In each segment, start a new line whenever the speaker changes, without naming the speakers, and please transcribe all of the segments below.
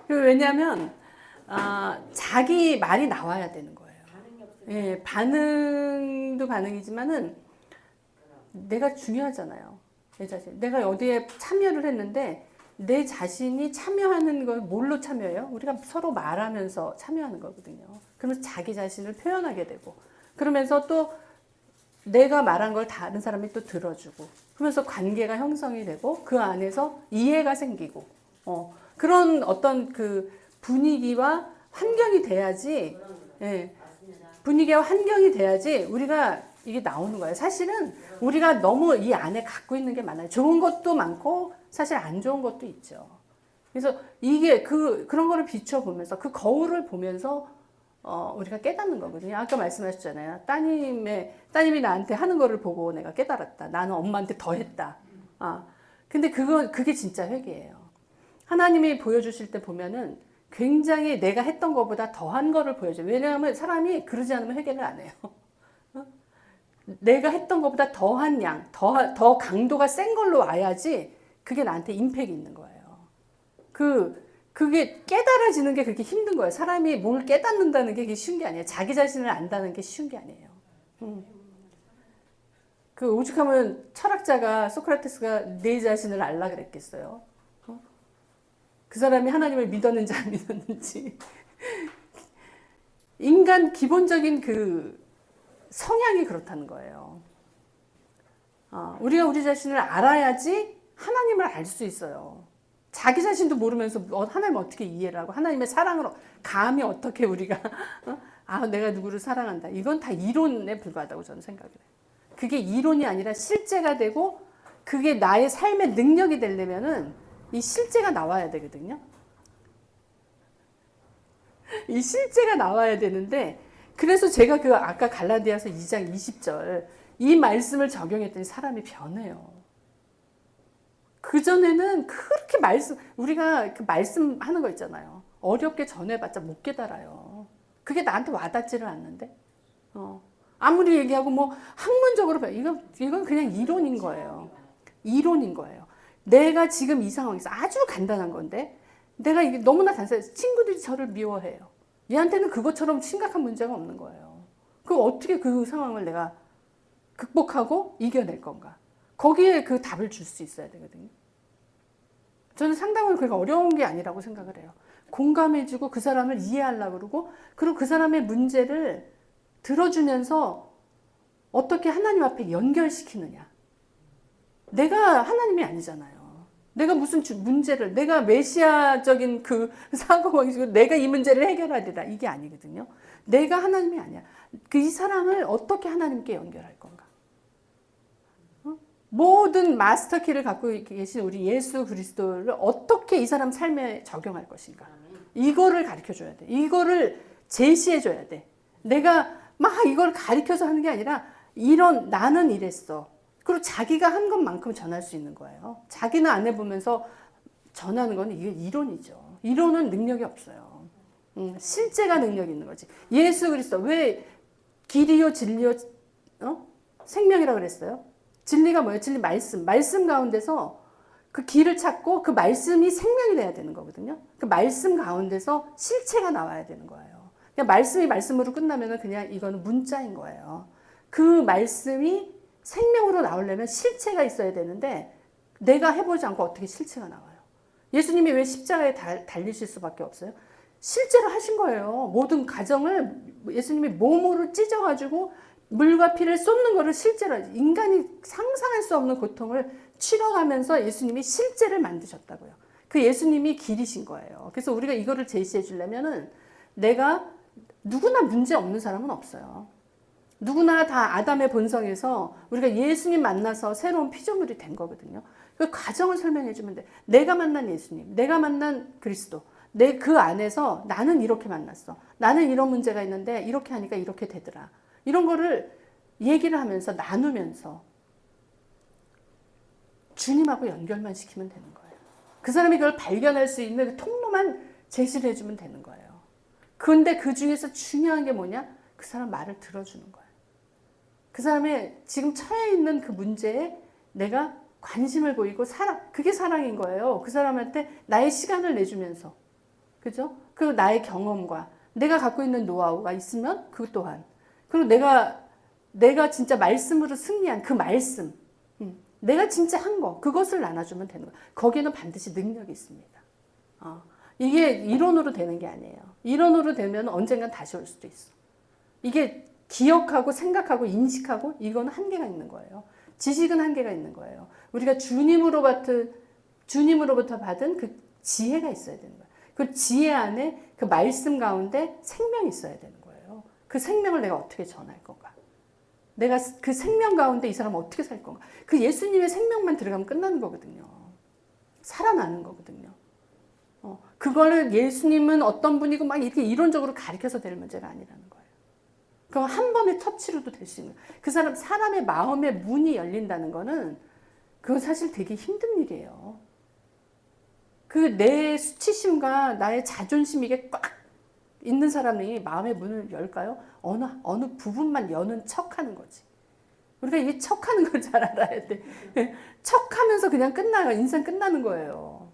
왜냐하면 자기 말이 나와야 되는 거예요. 예, 반응도 반응이지만은 내가 중요하잖아요. 내 자신. 내가 어디에 참여를 했는데 내 자신이 참여하는 걸 뭘로 참여해요? 우리가 서로 말하면서 참여하는 거거든요. 그러면서 자기 자신을 표현하게 되고 그러면서 또 내가 말한 걸 다른 사람이 또 들어주고 그러면서 관계가 형성이 되고 그 안에서 이해가 생기고 그런 어떤 그 분위기와 환경이 돼야지 예, 분위기와 환경이 돼야지 우리가 이게 나오는 거예요. 사실은 우리가 너무 이 안에 갖고 있는 게 많아요. 좋은 것도 많고 사실 안 좋은 것도 있죠. 그래서 이게 그런 거를 비춰보면서 그 거울을 보면서 우리가 깨닫는 거거든요. 아까 말씀하셨잖아요. 따님이 나한테 하는 거를 보고 내가 깨달았다. 나는 엄마한테 더 했다. 근데 그게 진짜 회개예요. 하나님이 보여주실 때 보면은 굉장히 내가 했던 것보다 더한 거를 보여줘요. 왜냐하면 사람이 그러지 않으면 회개를 안 해요. 내가 했던 것보다 더한 양, 더 강도가 센 걸로 와야지 그게 나한테 임팩이 있는 거예요. 그게 깨달아지는 게 그렇게 힘든 거예요. 사람이 뭘 깨닫는다는 게 쉬운 게 아니에요. 자기 자신을 안다는 게 쉬운 게 아니에요. 오죽하면 철학자가 소크라테스가 내 자신을 알라 그랬겠어요. 그 사람이 하나님을 믿었는지 안 믿었는지. 인간 기본적인 그 성향이 그렇다는 거예요. 우리가 우리 자신을 알아야지 하나님을 알 수 있어요. 자기 자신도 모르면서 하나님을 어떻게 이해를 하고 하나님의 사랑을 감히 어떻게 우리가 내가 누구를 사랑한다. 이건 다 이론에 불과하다고 저는 생각을 해요. 그게 이론이 아니라 실제가 되고 그게 나의 삶의 능력이 되려면은 이 실제가 나와야 되거든요. 이 실제가 나와야 되는데 그래서 제가 아까 갈라디아서 2장 20절 이 말씀을 적용했더니 사람이 변해요. 그전에는 그렇게 우리가 그 말씀하는 거 있잖아요. 어렵게 전해봤자 못 깨달아요. 그게 나한테 와닿지를 않는데. 아무리 얘기하고 뭐 학문적으로 이건 그냥 이론인 거예요. 이론인 거예요. 내가 지금 이 상황에서 아주 간단한 건데 내가 이게 너무나 단순해. 친구들이 저를 미워해요. 얘한테는 그것처럼 심각한 문제가 없는 거예요. 그럼 어떻게 그 상황을 내가 극복하고 이겨낼 건가? 거기에 그 답을 줄 수 있어야 되거든요. 저는 상담은 그게 어려운 게 아니라고 생각을 해요. 공감해주고 그 사람을 이해하려고 그러고 그리고 그 사람의 문제를 들어주면서 어떻게 하나님 앞에 연결시키느냐. 내가 하나님이 아니잖아요. 내가 무슨 문제를 내가 메시아적인 그 사고방식으로 내가 이 문제를 해결해야 되다. 이게 아니거든요. 내가 하나님이 아니야. 이 사람을 어떻게 하나님께 연결할 건가. 모든 마스터키를 갖고 계신 우리 예수 그리스도를 어떻게 이 사람 삶에 적용할 것인가. 이거를 가르쳐줘야 돼. 이거를 제시해줘야 돼. 내가 막 이걸 가르쳐서 하는 게 아니라 나는 이랬어. 그리고 자기가 한 것만큼 전할 수 있는 거예요. 자기는 안 해보면서 전하는 건 이게 이론이죠. 이론은 능력이 없어요. 실제가 능력이 있는 거지. 예수 그리스도 왜 길이요 진리요 생명이라고 그랬어요? 진리가 뭐예요? 진리 말씀 가운데서 그 길을 찾고 그 말씀이 생명이 돼야 되는 거거든요. 그 말씀 가운데서 실체가 나와야 되는 거예요. 그냥 말씀이 말씀으로 끝나면은 그냥 이거는 문자인 거예요. 그 말씀이 생명으로 나오려면 실체가 있어야 되는데 내가 해보지 않고 어떻게 실체가 나와요? 예수님이 왜 십자가에 달리실 수밖에 없어요? 실제로 하신 거예요. 모든 가정을 예수님이 몸으로 찢어가지고 물과 피를 쏟는 거를 실제로 인간이 상상할 수 없는 고통을 치러가면서 예수님이 실제를 만드셨다고요. 그 예수님이 길이신 거예요. 그래서 우리가 이거를 제시해 주려면은 내가 누구나 문제 없는 사람은 없어요. 누구나 다 아담의 본성에서 우리가 예수님 만나서 새로운 피조물이 된 거거든요. 그 과정을 설명해 주면 돼. 내가 만난 예수님, 내가 만난 그리스도, 그 안에서 나는 이렇게 만났어. 나는 이런 문제가 있는데 이렇게 하니까 이렇게 되더라. 이런 거를 얘기를 하면서 나누면서 주님하고 연결만 시키면 되는 거예요. 그 사람이 그걸 발견할 수 있는 그 통로만 제시를 해주면 되는 거예요. 그런데 그 중에서 중요한 게 뭐냐? 그 사람 말을 들어주는 거예요. 그 사람의 지금 처해 있는 그 문제에 내가 관심을 보이고 그게 사랑인 거예요. 그 사람한테 나의 시간을 내주면서 그죠? 그리고 나의 경험과 내가 갖고 있는 노하우가 있으면 그 또한. 그리고 내가 진짜 말씀으로 승리한 그 말씀. 내가 진짜 한 거. 그것을 나눠주면 되는 거야. 거기에는 반드시 능력이 있습니다. 이게 이론으로 되는 게 아니에요. 이론으로 되면 언젠간 다시 올 수도 있어. 이게 기억하고 생각하고 인식하고 이건 한계가 있는 거예요. 지식은 한계가 있는 거예요. 우리가 주님으로부터 받은 그 지혜가 있어야 되는 거예요. 그 지혜 안에 그 말씀 가운데 생명이 있어야 되는 거예요. 그 생명을 내가 어떻게 전할 건가? 내가 그 생명 가운데 이 사람은 어떻게 살 건가? 그 예수님의 생명만 들어가면 끝나는 거거든요. 살아나는 거거든요. 그거를 예수님은 어떤 분이고 막 이렇게 이론적으로 가르쳐서 될 문제가 아니라는 거예요. 그거 한 번의 터치로도 될 수 있는 거예요. 그 사람의 마음의 문이 열린다는 거는 그건 사실 되게 힘든 일이에요. 그 내 수치심과 나의 자존심 이게 꽉 있는 사람이 마음의 문을 열까요? 어느 부분만 여는 척하는 거지. 우리가 이게 척하는 걸 잘 알아야 돼. 척하면서 그냥 끝나요. 인생 끝나는 거예요.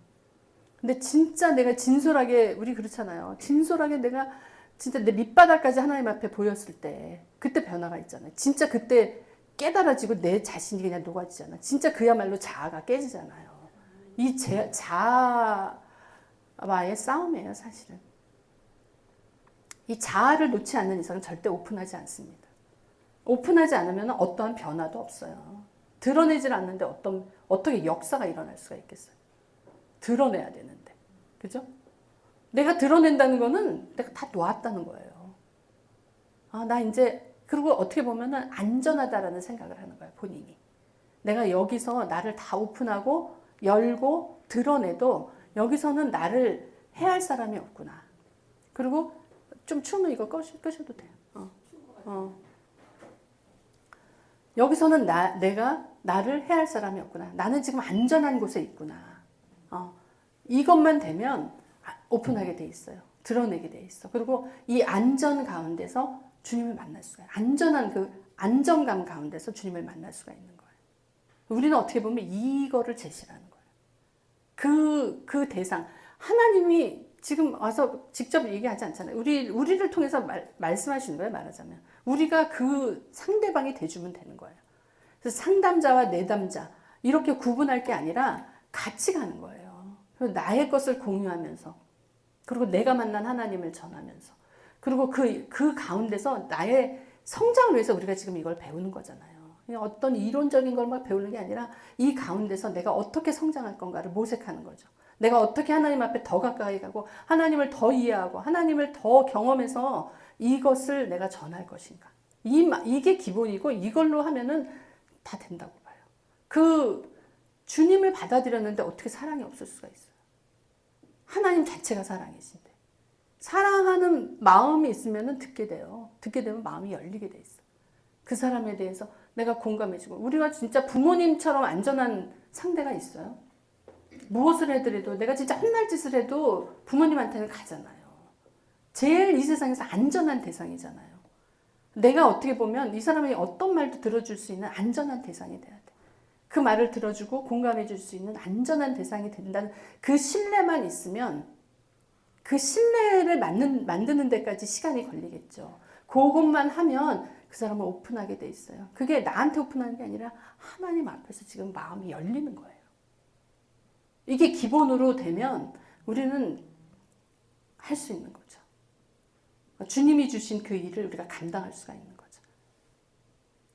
근데 진짜 내가 진솔하게 우리 그렇잖아요. 진솔하게 내가 진짜 내 밑바닥까지 하나님 앞에 보였을 때 그때 변화가 있잖아요. 진짜 그때 깨달아지고 내 자신이 그냥 녹아지잖아. 진짜 그야말로 자아가 깨지잖아요. 이 자아와의 싸움이에요, 사실은. 이 자아를 놓지 않는 이상은 절대 오픈하지 않습니다. 오픈하지 않으면 어떠한 변화도 없어요. 드러내질 않는데 어떻게 역사가 일어날 수가 있겠어요? 드러내야 되는데. 그죠? 내가 드러낸다는 거는 내가 다 놓았다는 거예요. 나 이제, 그리고 어떻게 보면은 안전하다라는 생각을 하는 거예요, 본인이. 내가 여기서 나를 다 오픈하고 열고 드러내도 여기서는 나를 해할 사람이 없구나. 그리고 좀 추우면 이거 끄셔도 돼요. 여기서는 내가 나를 해할 사람이 없구나. 나는 지금 안전한 곳에 있구나. 이것만 되면 오픈하게 돼 있어요. 드러내게 돼 있어. 그리고 이 안전 가운데서 주님을 만날 수가 있어요. 안전한 그 안정감 가운데서 주님을 만날 수가 있는 거예요. 우리는 어떻게 보면 이거를 제시하는 거예요. 그 대상. 하나님이 지금 와서 직접 얘기하지 않잖아요. 우리를 통해서 말씀하시는 거예요, 말하자면. 우리가 그 상대방이 돼주면 되는 거예요. 그래서 상담자와 내담자, 이렇게 구분할 게 아니라 같이 가는 거예요. 그리고 나의 것을 공유하면서, 그리고 내가 만난 하나님을 전하면서, 그리고 그 가운데서 나의 성장을 위해서 우리가 지금 이걸 배우는 거잖아요. 어떤 이론적인 걸 막 배우는 게 아니라 이 가운데서 내가 어떻게 성장할 건가를 모색하는 거죠. 내가 어떻게 하나님 앞에 더 가까이 가고 하나님을 더 이해하고 하나님을 더 경험해서 이것을 내가 전할 것인가. 이게 기본이고 이걸로 하면은 다 된다고 봐요. 그 주님을 받아들였는데 어떻게 사랑이 없을 수가 있어요. 하나님 자체가 사랑이신데. 사랑하는 마음이 있으면은 듣게 돼요. 듣게 되면 마음이 열리게 돼 있어. 그 사람에 대해서 내가 공감해주고. 우리가 진짜 부모님처럼 안전한 상대가 있어요. 무엇을 해더라도 내가 진짜 혼날 짓을 해도 부모님한테는 가잖아요. 제일 이 세상에서 안전한 대상이잖아요. 내가 어떻게 보면 이 사람이 어떤 말도 들어줄 수 있는 안전한 대상이 돼야 돼. 그 말을 들어주고 공감해 줄 수 있는 안전한 대상이 된다는 그 신뢰만 있으면 그 신뢰를 만드는 데까지 시간이 걸리겠죠. 그것만 하면 그 사람을 오픈하게 돼 있어요. 그게 나한테 오픈하는 게 아니라 하나님 앞에서 지금 마음이 열리는 거예요. 이게 기본으로 되면 우리는 할 수 있는 거죠. 주님이 주신 그 일을 우리가 감당할 수가 있는 거죠.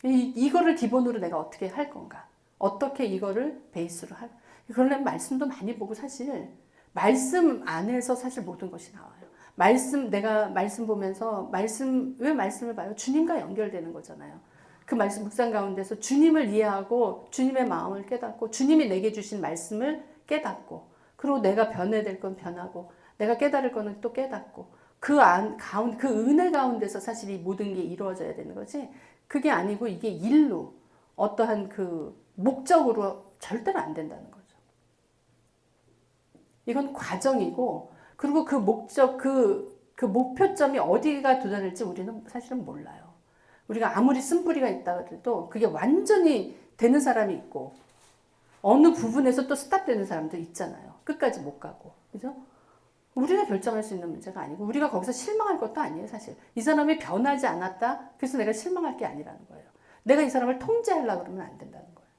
이거를 기본으로 내가 어떻게 할 건가? 어떻게 이거를 베이스로 할? 그러려면 말씀도 많이 보고 사실 말씀 안에서 사실 모든 것이 나와요. 내가 말씀 보면서 왜 말씀을 봐요? 주님과 연결되는 거잖아요. 그 말씀 묵상 가운데서 주님을 이해하고 주님의 마음을 깨닫고 주님이 내게 주신 말씀을 깨닫고 그리고 내가 변해될 건 변하고 내가 깨달을 거는 또 깨닫고 그 은혜 가운데서 사실 이 모든 게 이루어져야 되는 거지. 그게 아니고 이게 일로 어떠한 그 목적으로 절대로 안 된다는 거죠. 이건 과정이고 그리고 그 목적 그 목표점이 어디가 도달할지 우리는 사실은 몰라요. 우리가 아무리 쓴뿌리가 있다 그래도 그게 완전히 되는 사람이 있고 어느 부분에서 또 스탑되는 사람도 있잖아요. 끝까지 못 가고. 그죠? 우리가 결정할 수 있는 문제가 아니고 우리가 거기서 실망할 것도 아니에요, 사실. 이 사람이 변하지 않았다. 그래서 내가 실망할 게 아니라는 거예요. 내가 이 사람을 통제하려고 그러면 안 된다는 거예요.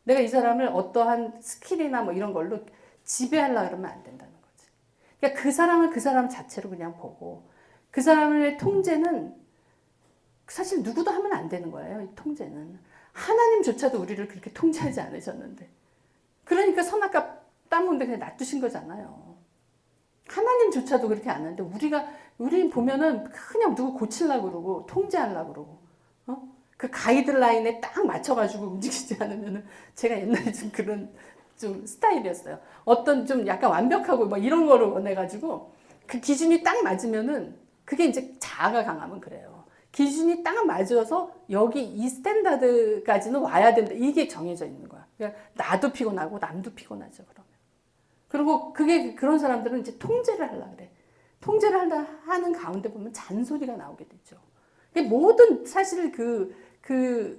내가 이 사람을 어떠한 스킬이나 뭐 이런 걸로 지배하려고 그러면 안 된다는 거지. 그러니까 그 사람을 그 사람 자체로 그냥 보고 그 사람의 통제는 사실 누구도 하면 안 되는 거예요. 이 통제는. 하나님조차도 우리를 그렇게 통제하지 않으셨는데. 그러니까 선악과 따먹는데 그냥 놔두신 거잖아요. 하나님조차도 그렇게 안 하는데 우리 보면은 그냥 누구 고치려고 그러고 통제하려고 그러고 그 가이드라인에 딱 맞춰가지고 움직이지 않으면은 제가 옛날에 좀 그런 좀 스타일이었어요. 어떤 좀 약간 완벽하고 막 이런 거를 원해가지고 그 기준이 딱 맞으면은 그게 이제 자아가 강하면 그래요. 기준이 딱 맞아서 여기 이 스탠다드까지는 와야 된다. 이게 정해져 있는 거야. 그러니까 나도 피곤하고 남도 피곤하죠, 그러면. 그리고 그런 사람들은 이제 통제를 하려고 그래. 통제를 하는 가운데 보면 잔소리가 나오게 되죠. 모든 사실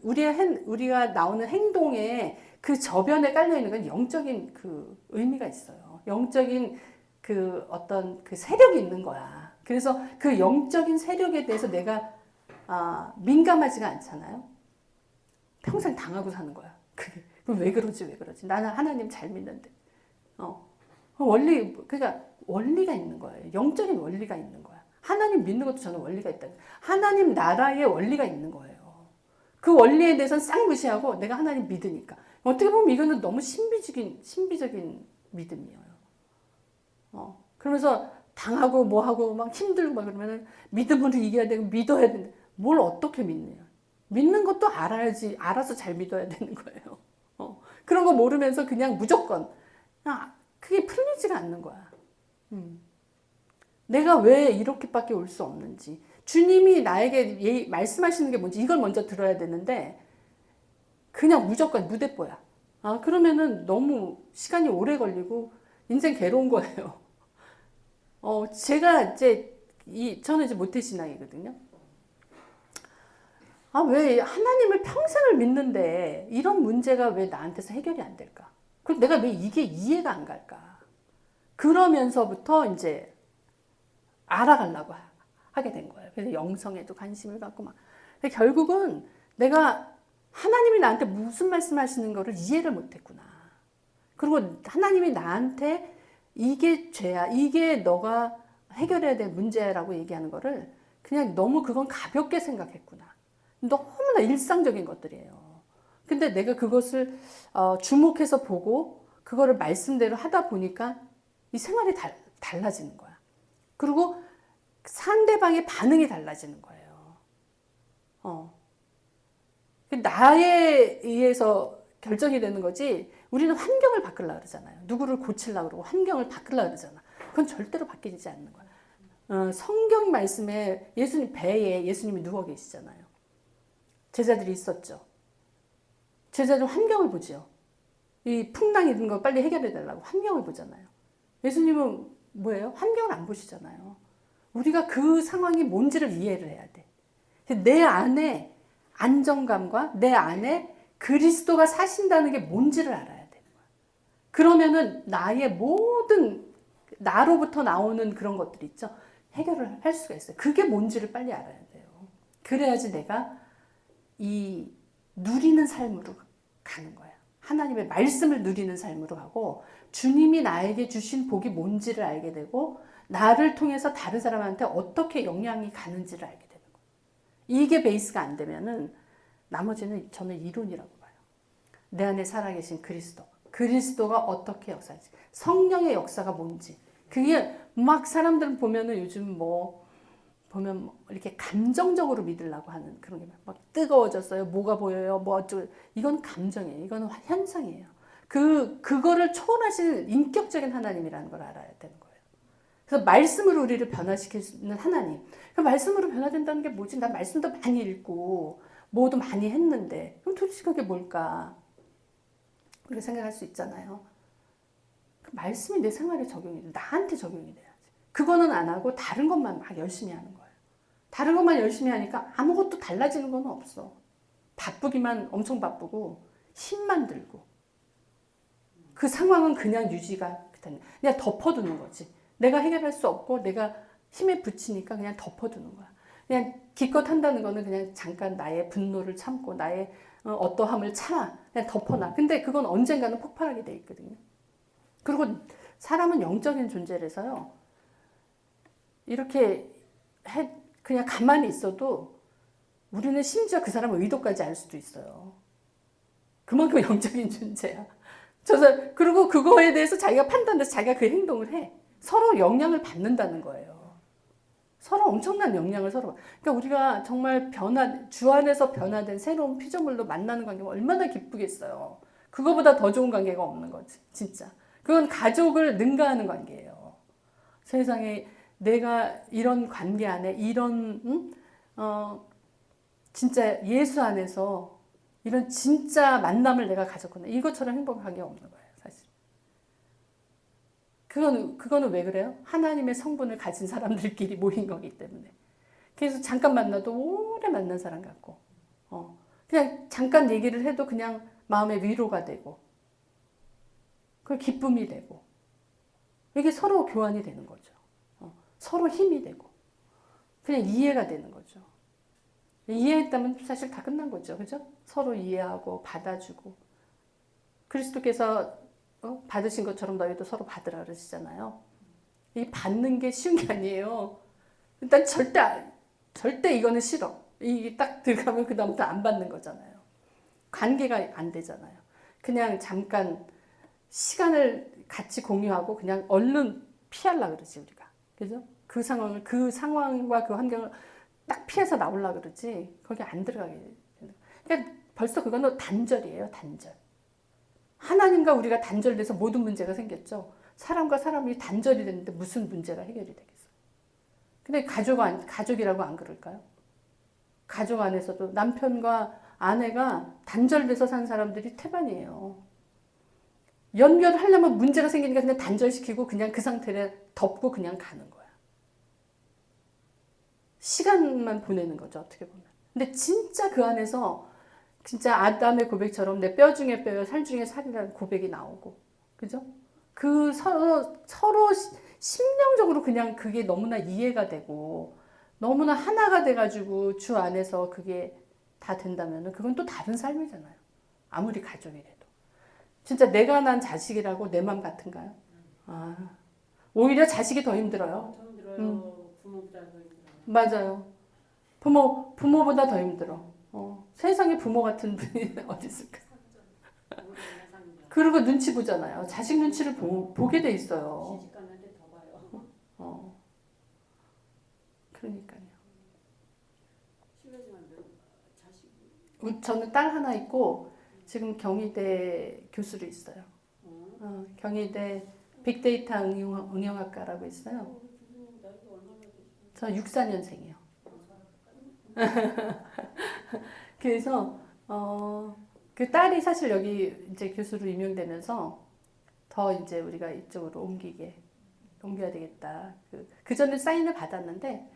우리가 나오는 행동에 그 저변에 깔려 있는 건 영적인 그 의미가 있어요. 영적인 그 어떤 그 세력이 있는 거야. 그래서 그 영적인 세력에 대해서 내가 민감하지가 않잖아요. 평생 당하고 사는 거야. 그게 왜 그러지? 나는 하나님 잘 믿는데. 그러니까 원리가 있는 거예요. 영적인 원리가 있는 거야. 하나님 믿는 것도 저는 원리가 있다. 하나님 나라의 원리가 있는 거예요. 그 원리에 대해서는 싹 무시하고 내가 하나님 믿으니까. 어떻게 보면 이거는 너무 신비적인 믿음이에요. 그러면서 당하고 뭐하고 막 힘들고 막 그러면은 믿음으로 이겨야 되고 믿어야 되는데 뭘 어떻게 믿느냐. 믿는 것도 알아야지. 알아서 잘 믿어야 되는 거예요. 그런 거 모르면서 그냥 무조건. 그게 풀리지가 않는 거야. 내가 왜 이렇게밖에 올 수 없는지. 주님이 나에게 말씀하시는 게 뭔지 이걸 먼저 들어야 되는데 그냥 무조건 무대뽀야. 그러면은 너무 시간이 오래 걸리고 인생 괴로운 거예요. 제가 저는 이제 모태신앙이거든요. 왜 하나님을 평생을 믿는데 이런 문제가 왜 나한테서 해결이 안 될까? 그럼 내가 왜 이게 이해가 안 갈까? 그러면서부터 이제 알아가려고 하게 된 거예요. 그래서 영성에도 관심을 갖고 막. 결국은 내가 하나님이 나한테 무슨 말씀하시는 거를 이해를 못했구나. 그리고 하나님이 나한테 이게 죄야, 이게 너가 해결해야 될 문제라고 얘기하는 거를 그냥 너무 그건 가볍게 생각했구나. 너무나 일상적인 것들이에요. 근데 내가 그것을 주목해서 보고 그거를 말씀대로 하다 보니까 이 생활이 달라지는 거야. 그리고 상대방의 반응이 달라지는 거예요. 나에 의해서 결정이 되는 거지 우리는 환경을 바꾸려고 그러잖아요. 누구를 고치려고 그러고 환경을 바꾸려고 그러잖아. 그건 절대로 바뀌지 않는 거야. 성경 말씀에 예수님 배에 예수님이 누워 계시잖아요. 제자들이 있었죠. 제자들 환경을 보죠. 이 풍랑이 있는 거 빨리 해결해 달라고 환경을 보잖아요. 예수님은 뭐예요? 환경을 안 보시잖아요. 우리가 그 상황이 뭔지를 이해를 해야 돼. 내 안에 안정감과 내 안에 그리스도가 사신다는 게 뭔지를 알아야 되는 거야. 그러면은 나의 모든 나로부터 나오는 그런 것들 있죠. 해결을 할 수가 있어요. 그게 뭔지를 빨리 알아야 돼요. 그래야지 내가 이 누리는 삶으로 가는 거야. 하나님의 말씀을 누리는 삶으로 가고 주님이 나에게 주신 복이 뭔지를 알게 되고 나를 통해서 다른 사람한테 어떻게 영향이 가는지를 알게 되는 거야. 이게 베이스가 안 되면은 나머지는 저는 이론이라고 봐요. 내 안에 살아계신 그리스도가 어떻게 역사하지, 성령의 역사가 뭔지. 그게 막 사람들은 보면은 요즘 보면 이렇게 감정적으로 믿으려고 하는 그런 게 막 뜨거워졌어요. 뭐가 보여요? 뭐 어쩌고. 이건 감정이에요. 이건 현상이에요. 그거를 초월하시는 인격적인 하나님이라는 걸 알아야 되는 거예요. 그래서 말씀으로 우리를 변화시키는 하나님. 그 말씀으로 변화된다는 게 뭐지? 난 말씀도 많이 읽고 뭐도 많이 했는데 그럼 도대체 그게 뭘까? 우리가 생각할 수 있잖아요. 그 말씀이 내 생활에 적용이 돼. 나한테 적용이 돼야지. 그거는 안 하고 다른 것만 막 열심히 하는 거예요. 다른 것만 열심히 하니까 아무것도 달라지는 건 없어. 바쁘기만 엄청 바쁘고 힘만 들고 그 상황은 그냥 유지가 그냥 덮어두는 거지. 내가 해결할 수 없고 내가 힘에 부치니까 그냥 덮어두는 거야. 그냥 기껏 한다는 거는 그냥 잠깐 나의 분노를 참고 나의 어떠함을 참아. 그냥 덮어놔. 근데 그건 언젠가는 폭발하게 돼 있거든요. 그리고 사람은 영적인 존재라서요. 이렇게 그냥 가만히 있어도 우리는 심지어 그 사람의 의도까지 알 수도 있어요. 그만큼 영적인 존재야. 그리고 그거에 대해서 자기가 판단해서 자기가 그 행동을 해. 서로 영향을 받는다는 거예요. 서로 엄청난 영향을 서로. 그러니까 우리가 정말 주 안에서 변화된 새로운 피조물로 만나는 관계가 얼마나 기쁘겠어요. 그거보다 더 좋은 관계가 없는 거지, 진짜. 그건 가족을 능가하는 관계예요. 세상에 내가 이런 관계 안에 진짜 예수 안에서 이런 진짜 만남을 내가 가졌구나. 이것처럼 행복한 관계가 없는 거예요, 사실. 그거는 왜 그래요? 하나님의 성분을 가진 사람들끼리 모인 거기 때문에. 그래서 잠깐 만나도 오래 만난 사람 같고, 그냥 잠깐 얘기를 해도 그냥 마음의 위로가 되고, 그 기쁨이 되고, 이게 서로 교환이 되는 거죠. 서로 힘이 되고, 그냥 이해가 되는 거죠. 이해했다면 사실 다 끝난 거죠. 그죠? 서로 이해하고 받아주고. 그리스도께서 받으신 것처럼 너희도 서로 받으라 그러시잖아요. 이 받는 게 쉬운 게 아니에요. 일단 절대 이거는 싫어. 이게 딱 들어가면 그다음부터 안 받는 거잖아요. 관계가 안 되잖아요. 그냥 잠깐 시간을 같이 공유하고 그냥 얼른 피하려고 그러지, 우리가. 그죠? 그 상황과 그 환경을 딱 피해서 나오려고 그러지, 거기 안 들어가게 되는 거예요. 그러니까 벌써 그거는 단절이에요, 단절. 하나님과 우리가 단절돼서 모든 문제가 생겼죠. 사람과 사람이 단절이 됐는데 무슨 문제가 해결이 되겠어요. 근데 가족이라고 안 그럴까요? 가족 안에서도 남편과 아내가 단절돼서 산 사람들이 태반이에요. 연결하려면 문제가 생기니까 그냥 단절시키고 그냥 그 상태를 덮고 그냥 가는 거야. 시간만 보내는 거죠, 어떻게 보면. 근데 진짜 그 안에서 진짜 아담의 고백처럼 내 뼈 중에 뼈요, 살 중에 살이라는 고백이 나오고, 그죠? 그 서로 심령적으로 그냥 그게 너무나 이해가 되고, 너무나 하나가 돼가지고 주 안에서 그게 다 된다면 그건 또 다른 삶이잖아요. 아무리 가족이라도. 진짜 내가 난 자식이라고 내 맘 같은가요? 오히려 자식이 더 힘들어요.
더 힘들어요. 부모보다 더 힘들어요.
맞아요. 부모보다 더 힘들어. 세상에 부모 같은 분이 어디 있을까? 그리고 눈치 보잖아요. 자식 눈치를 보게 돼 있어요.
시집가는데 더 봐요.
그러니까요.
실례지만 자식.
저는 딸 하나 있고 지금 경희대 교수로 있어요. 경희대 빅데이터 응용학과라고 있어요. 저 64년생이요. 그래서 그 딸이 사실 여기 이제 교수로 임용되면서 더 이제 우리가 이쪽으로 옮겨야 되겠다. 그 전에 사인을 받았는데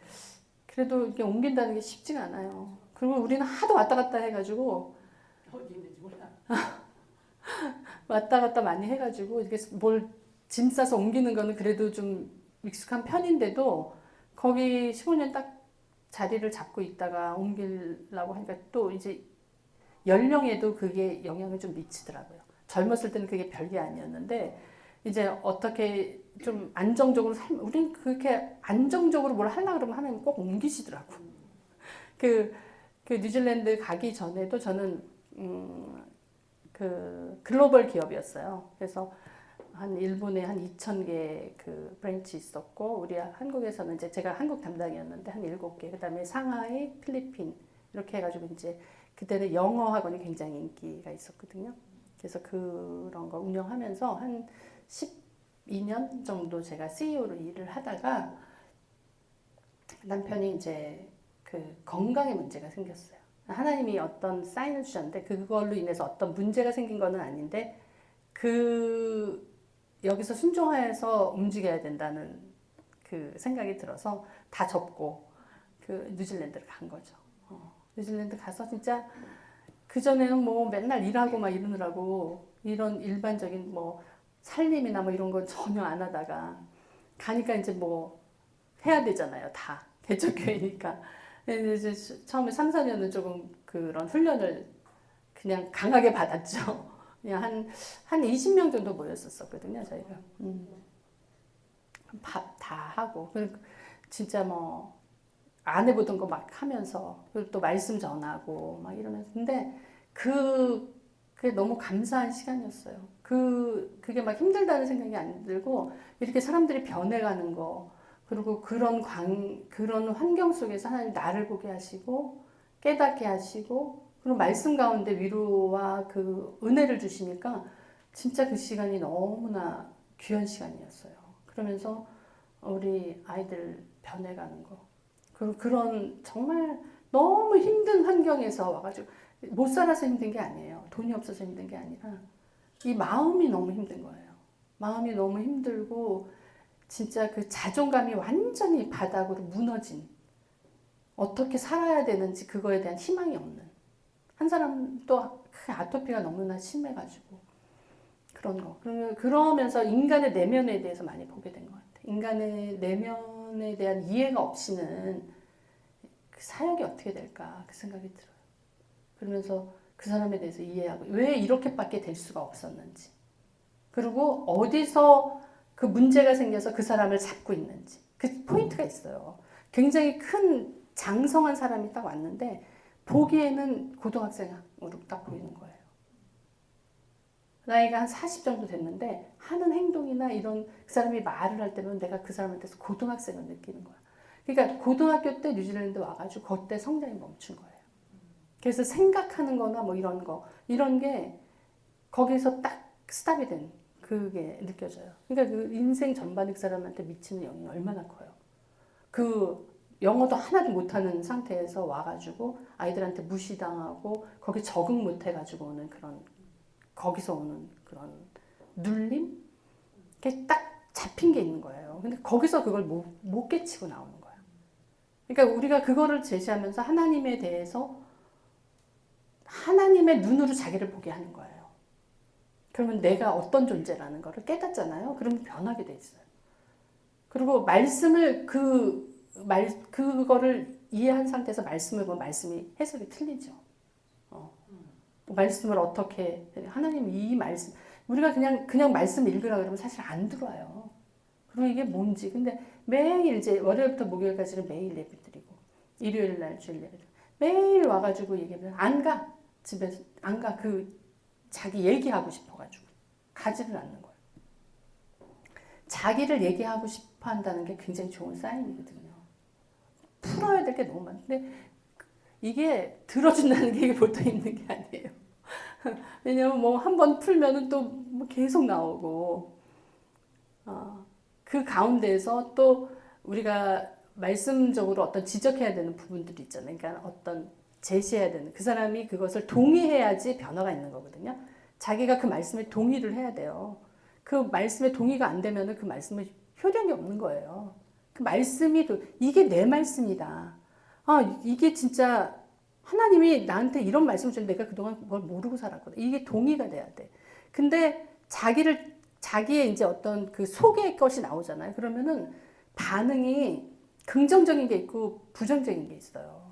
그래도 이게 옮긴다는 게 쉽지가 않아요. 그리고 우리는 하도 왔다 갔다 해가지고
어디 있는지 몰라.
왔다 갔다 많이 해가지고 이게 뭘 짐 싸서 옮기는 거는 그래도 좀 익숙한 편인데도 거기 15년 딱 자리를 잡고 있다가 옮기려고 하니까 또 이제 연령에도 그게 영향을 좀 미치더라고요. 젊었을 때는 그게 별게 아니었는데 이제 어떻게 좀 안정적으로 우린 그렇게 안정적으로 뭘 하려고 그러면 하나님 꼭 옮기시더라고. 그 뉴질랜드 가기 전에도 저는 그 글로벌 기업이었어요. 그래서 일본에 한 2,000개 그 브랜치 있었고, 우리 한국에서는 이제 제가 한국 담당이었는데 한 7개, 그 다음에 상하이, 필리핀, 이렇게 해가지고 이제 그때는 영어 학원이 굉장히 인기가 있었거든요. 그래서 그런 거 운영하면서 한 12년 정도 제가 CEO로 일을 하다가 남편이 이제 그 건강에 문제가 생겼어요. 하나님이 어떤 사인을 주셨는데 그걸로 인해서 어떤 문제가 생긴 거는 아닌데 여기서 순종해서 움직여야 된다는 그 생각이 들어서 다 접고 그 뉴질랜드를 간 거죠. 뉴질랜드 가서 진짜 그전에는 뭐 맨날 일하고 막 이러느라고 이런 일반적인 뭐 살림이나 뭐 이런 건 전혀 안 하다가 가니까 이제 뭐 해야 되잖아요. 다 개척교회니까. 근데 이제 처음에 3, 4년은 조금 그런 훈련을 그냥 강하게 받았죠. 그냥 한 20명 정도 모였었거든요, 저희가. 밥 다 하고. 그리고 진짜 뭐 안 해보던 거 막 하면서, 그리고 또 말씀 전하고 막 이러면서. 근데 그게 너무 감사한 시간이었어요. 그게 막 힘들다는 생각이 안 들고, 이렇게 사람들이 변해가는 거, 그리고 그런 환경 속에서 하나님 나를 보게 하시고, 깨닫게 하시고, 그리고 말씀 가운데 위로와 그 은혜를 주시니까, 진짜 그 시간이 너무나 귀한 시간이었어요. 그러면서 우리 아이들 변해가는 거. 그리고 그런 정말 너무 힘든 환경에서 와가지고 못 살아서 힘든 게 아니에요. 돈이 없어서 힘든 게 아니라 이 마음이 너무 힘든 거예요. 마음이 너무 힘들고 진짜 그 자존감이 완전히 바닥으로 무너진 어떻게 살아야 되는지 그거에 대한 희망이 없는 한 사람 또 그 아토피가 너무나 심해가지고 그런 거. 그러면서 인간의 내면에 대해서 많이 보게 된 것 같아요. 인간의 내면에 대한 이해가 없이는 그 사역이 어떻게 될까 그 생각이 들어요. 그러면서 그 사람에 대해서 이해하고 왜 이렇게밖에 될 수가 없었는지, 그리고 어디서 그 문제가 생겨서 그 사람을 잡고 있는지 그 포인트가 있어요. 굉장히 큰 장성한 사람이 딱 왔는데 보기에는 고등학생으로 딱 보이는 거예요. 나이가 한 40 정도 됐는데 하는 행동이나 이런 그 사람이 말을 할 때면 내가 그 사람한테서 고등학생을 느끼는 거야. 그러니까 고등학교 때 뉴질랜드 와가지고 그때 성장이 멈춘 거예요. 그래서 생각하는 거나 뭐 이런 게 거기서 딱 스탑이 된 그게 느껴져요. 그러니까 그 인생 전반에 그 사람한테 미치는 영향이 얼마나 커요. 그 영어도 하나도 못하는 상태에서 와가지고 아이들한테 무시당하고 거기 적응 못해가지고 오는 그런 거기서 오는 그런 눌림? 그게 딱 잡힌 게 있는 거예요. 근데 거기서 그걸 못 깨치고 나오는 거예요. 그러니까 우리가 그거를 제시하면서 하나님에 대해서 하나님의 눈으로 자기를 보게 하는 거예요. 그러면 내가 어떤 존재라는 거를 깨닫잖아요. 그러면 변하게 돼 있어요. 그리고 말씀을 그거를 이해한 상태에서 말씀을 보면 말씀이 해석이 틀리죠. 말씀을 어떻게 하나님 이 말씀 우리가 그냥 말씀 읽으라 그러면 사실 안 들어와요. 그리고 이게 뭔지 근데 매일 이제 월요일부터 목요일까지는 매일 예배드리고 일요일 날 주일 예배 매일 와가지고 얘기하면 안 가. 집에서 안 가. 자기 얘기하고 싶어가지고 가지를 않는 거예요. 자기를 얘기하고 싶어 한다는 게 굉장히 좋은 사인이거든요. 풀어야 될 게 너무 많은데 이게 들어준다는 게 보통 있는 게 아니에요. 왜냐면 뭐 한 번 풀면은 또 뭐 계속 나오고, 그 가운데에서 또 우리가 말씀적으로 어떤 지적해야 되는 부분들이 있잖아요. 그러니까 어떤 제시해야 되는 그 사람이 그것을 동의해야지 변화가 있는 거거든요. 자기가 그 말씀에 동의를 해야 돼요. 그 말씀에 동의가 안 되면은 그 말씀에 효력이 없는 거예요. 그 말씀이 이게 내 말씀이다. 이게 진짜 하나님이 나한테 이런 말씀을 주는데 내가 그동안 그걸 모르고 살았거든. 이게 동의가 돼야 돼. 근데 자기의 이제 어떤 그 속의 것이 나오잖아요. 그러면은 반응이 긍정적인 게 있고 부정적인 게 있어요.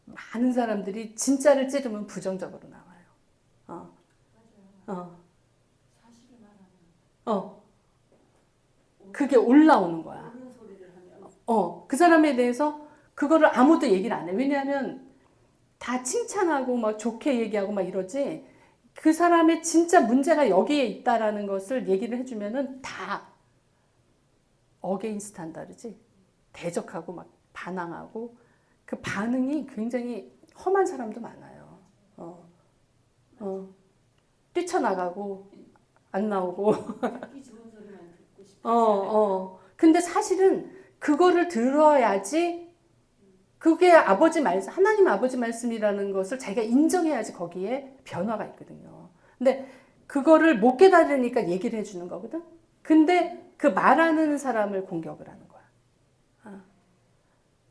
많은 사람들이 진짜를 찌르면 부정적으로 나와요. 어, 어,
사실을 말하면
그게 올라오는 거야.
옳은 소리를 하면
그 사람에 대해서 그거를 아무도 얘기를 안 해. 왜냐하면 다 칭찬하고 막 좋게 얘기하고 막 이러지. 그 사람의 진짜 문제가 여기에 있다라는 것을 얘기를 해주면은 다 어게인스트 한다 그러지. 대적하고 막 반항하고 그 반응이 굉장히 험한 사람도 많아요. 뛰쳐나가고 안 나오고.
듣기 좋은 소리만 듣고 싶어.
근데 사실은 그거를 들어야지 그게 아버지 말씀, 하나님 아버지 말씀이라는 것을 자기가 인정해야지 거기에 변화가 있거든요. 근데 그거를 못 깨달으니까 얘기를 해주는 거거든. 근데 그 말하는 사람을 공격을 하는 거야.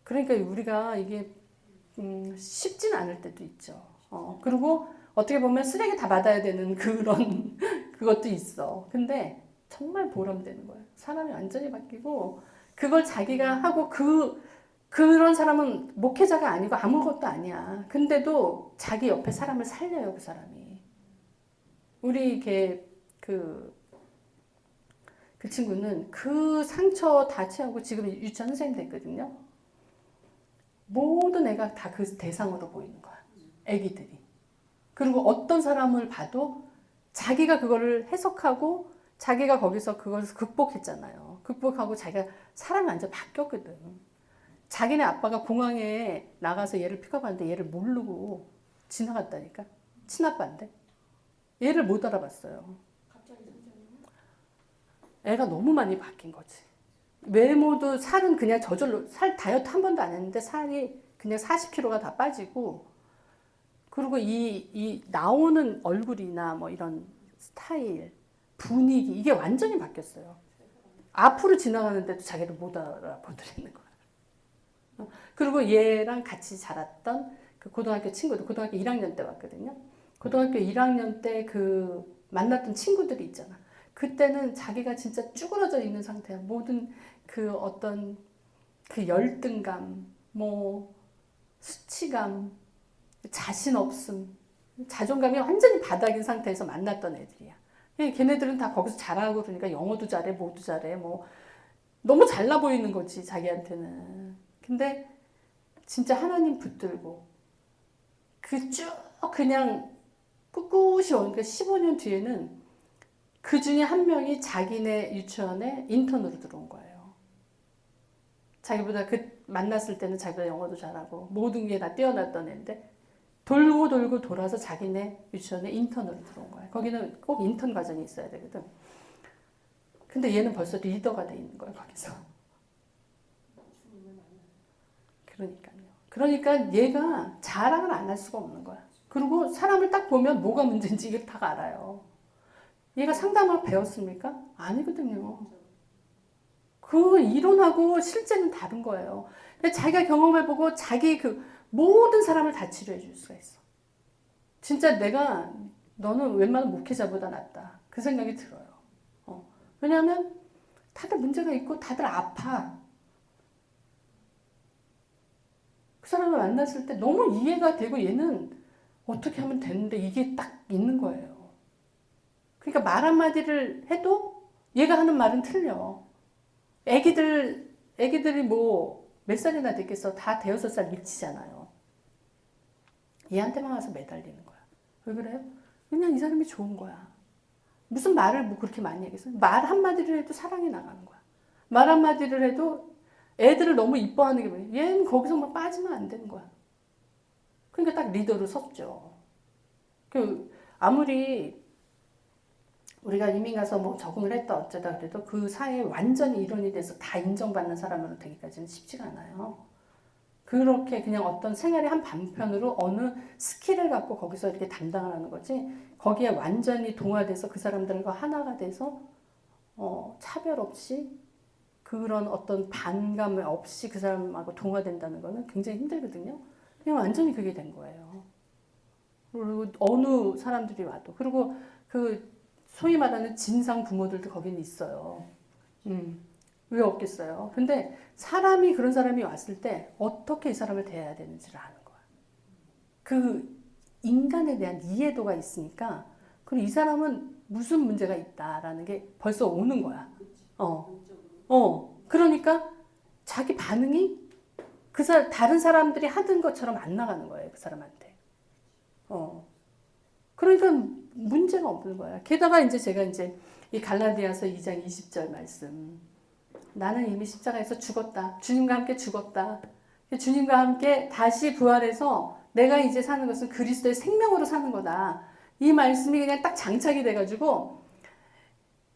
그러니까 우리가 이게 쉽진 않을 때도 있죠. 그리고 어떻게 보면 쓰레기 다 받아야 되는 그런 그것도 있어. 근데 정말 보람되는 거예요. 사람이 완전히 바뀌고 그걸 자기가 하고 그런 사람은 목회자가 아니고 아무것도 아니야. 근데도 자기 옆에 사람을 살려요, 그 사람이. 우리 그 친구는 그 상처 다 채우고 지금 유치원 선생님 됐거든요. 모든 애가 다 그 대상으로 보이는 거야. 애기들이. 그리고 어떤 사람을 봐도 자기가 그거를 해석하고 자기가 거기서 그것을 극복했잖아요. 극복하고 자기가 사람이 완전 바뀌었거든. 자기네 아빠가 공항에 나가서 얘를 픽업하는데 얘를 모르고 지나갔다니까. 친아빠인데. 얘를 못 알아봤어요.
갑자기 성장이
애가 너무 많이 바뀐 거지. 외모도 살은 그냥 저절로 살 다이어트 한 번도 안 했는데 살이 그냥 40kg가 다 빠지고 그리고 이 나오는 얼굴이나 뭐 이런 스타일, 분위기 이게 완전히 바뀌었어요. 앞으로 지나가는데도 자기를 못 알아보더라는 거야. 그리고 얘랑 같이 자랐던 그 고등학교 친구들, 고등학교 1학년 때 왔거든요. 고등학교 1학년 때 그 만났던 친구들이 있잖아. 그때는 자기가 진짜 쭈그러져 있는 상태야. 모든 그 어떤 그 열등감, 뭐 수치감, 자신 없음, 자존감이 완전히 바닥인 상태에서 만났던 애들이야. 걔네들은 다 거기서 잘하고 그러니까 영어도 잘해, 뭐도 잘해, 뭐 너무 잘나 보이는 거지 자기한테는. 근데 진짜 하나님 붙들고 그 쭉 그냥 꿋꿋이 오니까 15년 뒤에는 그 중에 한 명이 자기네 유치원에 인턴으로 들어온 거예요. 자기보다 만났을 때는 자기보다 영어도 잘하고 모든 게 다 뛰어났던 애인데 돌고 돌고 돌아서 자기네 유치원에 인턴으로 들어온 거예요. 거기는 꼭 인턴 과정이 있어야 되거든. 근데 얘는 벌써 리더가 돼 있는 거예요, 거기서. 그러니까요. 그러니까 얘가 자랑을 안 할 수가 없는 거야. 그리고 사람을 딱 보면 뭐가 문제인지 이걸 다 알아요. 얘가 상담을 배웠습니까? 아니거든요. 그 이론하고 실제는 다른 거예요. 자기가 경험해보고 자기 그 모든 사람을 다 치료해 줄 수가 있어. 진짜 너는 웬만한 목회자보다 낫다. 그 생각이 들어요. 왜냐하면 다들 문제가 있고 다들 아파. 그 사람을 만났을 때 너무 이해가 되고 얘는 어떻게 하면 되는데 이게 딱 있는 거예요. 그러니까 말 한마디를 해도 얘가 하는 말은 틀려. 애기들이 뭐 몇 살이나 됐겠어. 다 대여섯 살 미치잖아요. 얘한테만 와서 매달리는 거야. 왜 그래요? 그냥 이 사람이 좋은 거야. 무슨 말을 뭐 그렇게 많이 하겠어? 말 한마디를 해도 사랑이 나가는 거야. 말 한마디를 해도 애들을 너무 이뻐하는 게 뭐야? 얘는 거기서 막 빠지면 안 되는 거야. 그러니까 딱 리더로 섰죠. 아무리 우리가 이민 가서 뭐 적응을 했다 어쩌다 그래도 그 사회에 완전히 일원이 돼서 다 인정받는 사람으로 되기까지는 쉽지가 않아요. 그렇게 그냥 어떤 생활의 한 반편으로 어느 스킬을 갖고 거기서 이렇게 담당을 하는 거지 거기에 완전히 동화돼서 그 사람들과 하나가 돼서 차별 없이 그런 어떤 반감 없이 그 사람하고 동화된다는 거는 굉장히 힘들거든요. 그냥 완전히 그게 된 거예요. 그리고 어느 사람들이 와도 그리고 그 소위 말하는 진상 부모들도 거기는 있어요. 왜 없겠어요? 근데 사람이 그런 사람이 왔을 때 어떻게 이 사람을 대해야 되는지를 아는 거야. 그 인간에 대한 이해도가 있으니까 그리고 이 사람은 무슨 문제가 있다라는 게 벌써 오는 거야. 그러니까 자기 반응이 다른 사람들이 하던 것처럼 안 나가는 거예요. 그 사람한테. 그러니까 문제가 없는 거야. 게다가 제가 이 갈라디아서 2장 20절 말씀. 나는 이미 십자가에서 죽었다. 주님과 함께 죽었다. 주님과 함께 다시 부활해서 내가 이제 사는 것은 그리스도의 생명으로 사는 거다. 이 말씀이 그냥 딱 장착이 돼가지고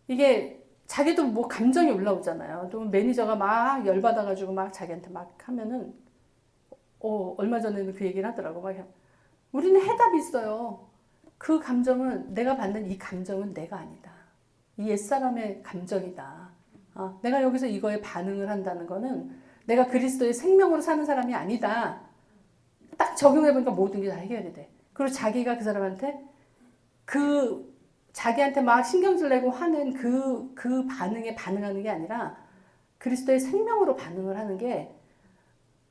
이게 자기도 뭐 감정이 올라오잖아요. 또 매니저가 막 열받아가지고 막 자기한테 막 하면은 얼마 전에는 그 얘기를 하더라고. 막 우리는 해답이 있어요. 그 감정은 내가 받는 이 감정은 내가 아니다. 이 옛사람의 감정이다. 내가 여기서 이거에 반응을 한다는 거는 내가 그리스도의 생명으로 사는 사람이 아니다. 딱 적용해보니까 모든 게 다 해결이 돼. 그리고 자기가 그 사람한테 그 자기한테 막 신경질 내고 화는 그 반응에 반응하는 게 아니라 그리스도의 생명으로 반응을 하는 게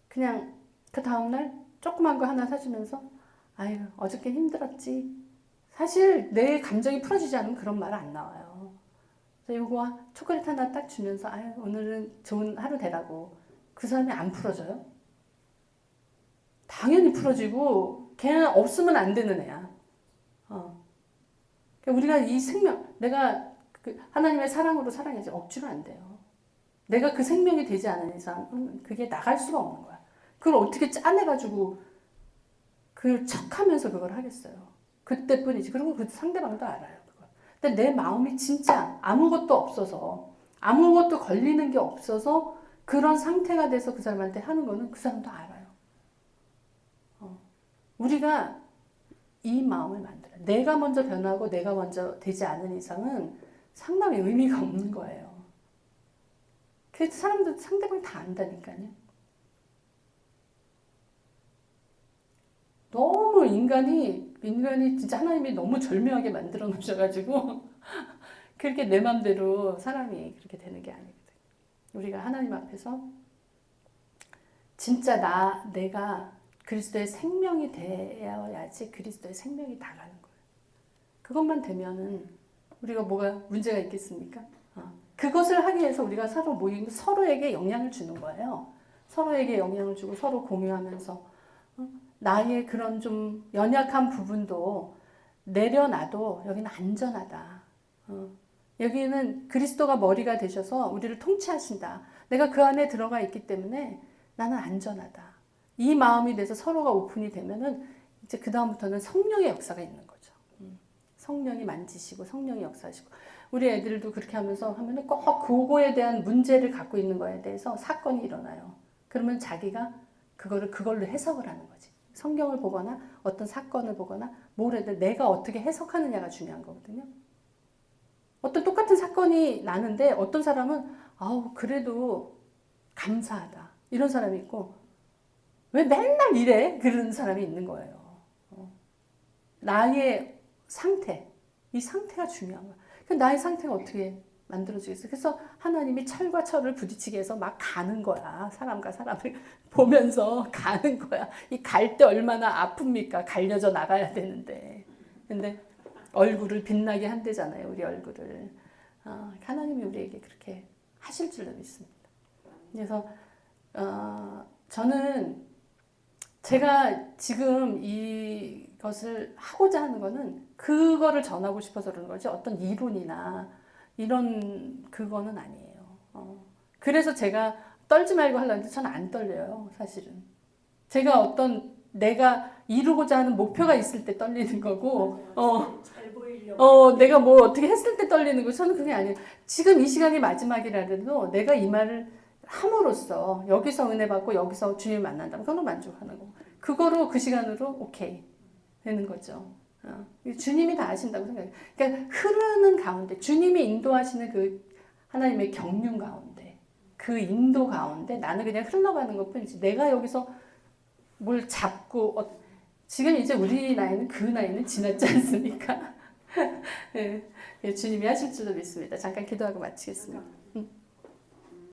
그냥 그 다음날 조그만 거 하나 사주면서 아유 어저께 힘들었지. 사실 내 감정이 풀어지지 않으면 그런 말 안 나와요. 그래서 이거 초콜릿 하나 딱 주면서 아유 오늘은 좋은 하루 되라고 그 사람이 안 풀어져요? 당연히 풀어지고 걔는 없으면 안 되는 애야. 그러니까 우리가 이 생명, 내가 그 하나님의 사랑으로 사랑해야지 억지로 안 돼요. 내가 그 생명이 되지 않은 이상 그게 나갈 수가 없는 거야. 그걸 어떻게 짜내가지고 그 척하면서 그걸 하겠어요. 그때뿐이지. 그리고 그 상대방도 알아요. 그걸. 근데 내 마음이 진짜 아무것도 없어서 아무것도 걸리는 게 없어서 그런 상태가 돼서 그 사람한테 하는 거는 그 사람도 알아요. 우리가 이 마음을 만들어요. 내가 먼저 변하고 내가 먼저 되지 않은 이상은 상당히 의미가 없는 거예요. 그래서 사람들 상대방이 다 안다니까요. 너무 인간이 진짜 하나님이 너무 절묘하게 만들어 놓으셔가지고 그렇게 내 맘대로 사람이 그렇게 되는 게 아니거든요. 우리가 하나님 앞에서 진짜 내가 그리스도의 생명이 되어야지 그리스도의 생명이 나가는 거예요. 그것만 되면은 우리가 뭐가 문제가 있겠습니까? 그것을 하기 위해서 우리가 서로 모이고 서로에게 영향을 주는 거예요. 서로에게 영향을 주고 서로 공유하면서 나의 그런 좀 연약한 부분도 내려놔도 여기는 안전하다. 여기는 그리스도가 머리가 되셔서 우리를 통치하신다. 내가 그 안에 들어가 있기 때문에 나는 안전하다. 이 마음이 돼서 서로가 오픈이 되면은 이제 그 다음부터는 성령의 역사가 있는 거죠. 성령이 만지시고 성령이 역사하시고 우리 애들도 그렇게 하면은 꼭 그거에 대한 문제를 갖고 있는 거에 대해서 사건이 일어나요. 그러면 자기가 그걸로 해석을 하는 거지. 성경을 보거나 어떤 사건을 보거나 뭐래도 내가 어떻게 해석하느냐가 중요한 거거든요. 어떤 똑같은 사건이 나는데 어떤 사람은 아우 그래도 감사하다 이런 사람이 있고 왜 맨날 이래 그런 사람이 있는 거예요. 나의 상태 이 상태가 중요한 거야. 나의 상태가 어떻게 만들어지겠어? 그래서 하나님이 철과 철을 부딪히게 해서 막 가는 거야. 사람과 사람을 보면서 가는 거야. 이 갈 때 얼마나 아픕니까? 갈려져 나가야 되는데. 근데 얼굴을 빛나게 한대잖아요. 우리 얼굴을. 하나님이 우리에게 그렇게 하실 줄로 믿습니다. 그래서 저는 제가 지금 이것을 하고자 하는 거는 그거를 전하고 싶어서 그러는 거지 어떤 이론이나 이런 그거는 아니에요. 그래서 제가 떨지 말고 하려는데 저는 안 떨려요, 사실은. 제가 어떤 내가 이루고자 하는 목표가 있을 때 떨리는 거고,
잘 보이려고.
내가 뭘 어떻게 했을 때 떨리는 거 저는 그게 아니에요. 지금 이 시간이 마지막이라도 내가 이 말을 함으로써 여기서 은혜 받고 여기서 주님 만난다면 그걸로 만족하는 거고, 그거로 그 시간으로 오케이 되는 거죠. 주님이 다 하신다고 생각해요. 그러니까 흐르는 가운데 주님이 인도하시는 그 하나님의 경륜 가운데 그 인도 가운데 나는 그냥 흘러가는 것 뿐이지 내가 여기서 뭘 잡고 지금 이제 우리 나이는 그 나이는 지났지 않습니까? 네, 주님이 하실 줄로 믿습니다. 잠깐 기도하고 마치겠습니다.